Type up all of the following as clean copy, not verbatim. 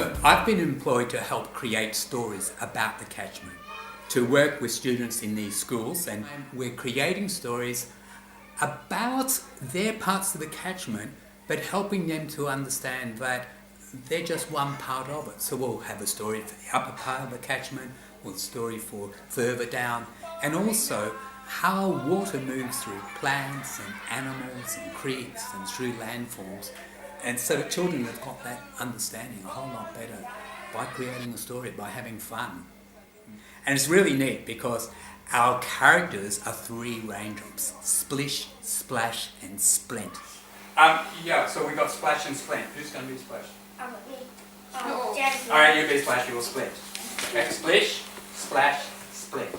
So I've been employed to help create stories about the catchment, to work with students in these schools, and we're creating stories about their parts of the catchment, but helping them to understand that they're just one part of it. So we'll have a story for the upper part of the catchment, or a story for further down, and also how water moves through plants and animals and creeks and through landforms. And so children have got that understanding a whole lot better by creating a story, by having fun. And it's really neat because our characters are three raindrops: Splish, Splash and Splint. So we got Splash and Splint. Who's going to be Splash? Alright, you be Splash, you're Splint. Okay, Splish, Splash, Splint.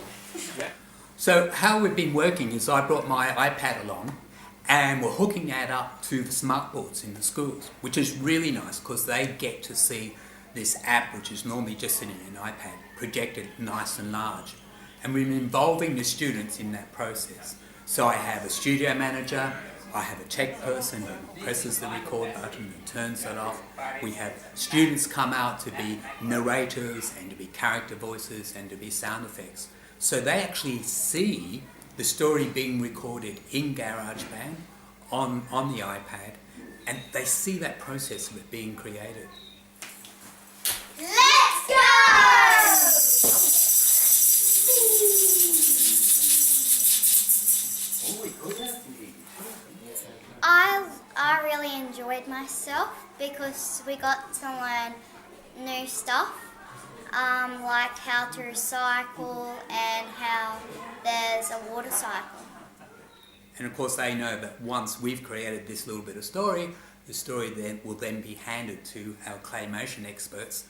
Okay. So how we've been working is I brought my iPad along and we're hooking that up to the smart boards in the schools, which is really nice because they get to see this app, which is normally just sitting in an iPad, projected nice and large. And we're involving the students in that process. So I have a studio manager, I have a tech person who presses the record button and turns it off. We have students come out to be narrators and to be character voices and to be sound effects. So they actually see the story being recorded in GarageBand on the iPad, and they see that process of it being created. Let's go! I really enjoyed myself because we got to learn new stuff, like how to recycle and how there's a water cycle. And of course they know that once we've created this little bit of story, the story then will be handed to our claymation experts,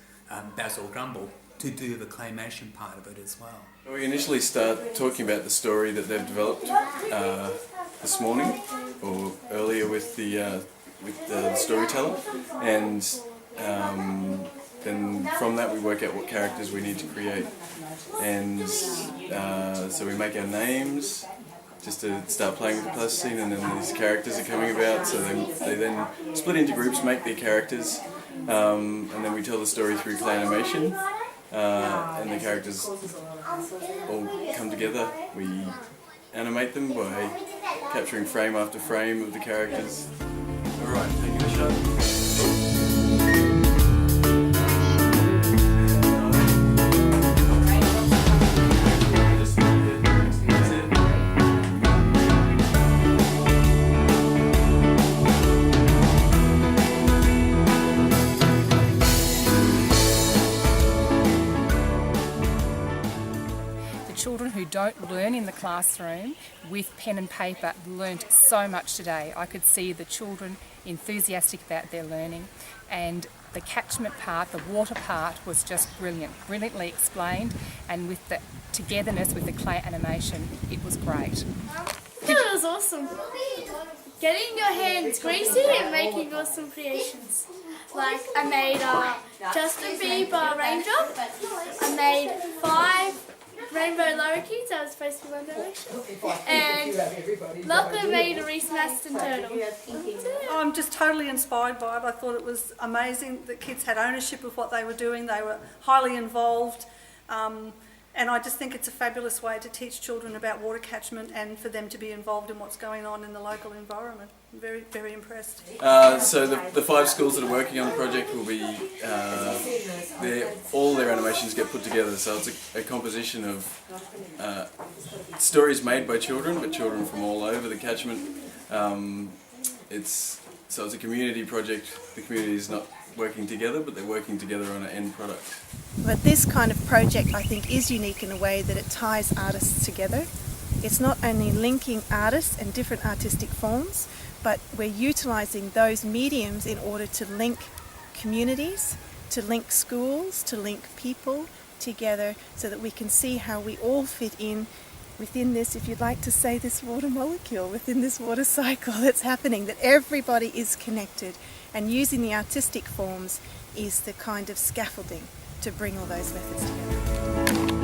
Basil Grumble, to do the claymation part of it as well. We initially start talking about the story that they've developed this morning or earlier with the storyteller, and then from that we work out what characters we need to create, and so we make our names just to start playing with the plasticine, and then these characters are coming about, so they then split into groups, make their characters, and then we tell the story through clay animation, and the characters all come together. We animate them by capturing frame after frame of the characters. Alright, taking a shot. Children who don't learn in the classroom with pen and paper learnt so much today. I could see the children enthusiastic about their learning, and the catchment part, the water part, was just brilliant, brilliantly explained, and with the togetherness with the clay animation, it was great. It was awesome. Getting your hands greasy and making awesome creations. Like I made a Justin Bieber raindrop, I made 5 rainbow lorikeets, that was supposed to be One Direction, and Lachlan made a Reese Maston turtle. I'm just totally inspired by it. I thought it was amazing that kids had ownership of what they were doing. They were highly involved, and I just think it's a fabulous way to teach children about water catchment and for them to be involved in what's going on in the local environment. I'm very, very impressed. So the 5 schools that are working on the project will be, all their animations get put together, so it's a composition of stories made by children, but children from all over the catchment. It's a community project. The community is not working together, but they're working together on an end product. But this kind of project, I think, is unique in a way that it ties artists together. It's not only linking artists and different artistic forms, but we're utilising those mediums in order to link communities, to link schools, to link people together, so that we can see how we all fit in within this, if you'd like to say, this water molecule, within this water cycle that's happening, that everybody is connected, and using the artistic forms is the kind of scaffolding to bring all those methods together.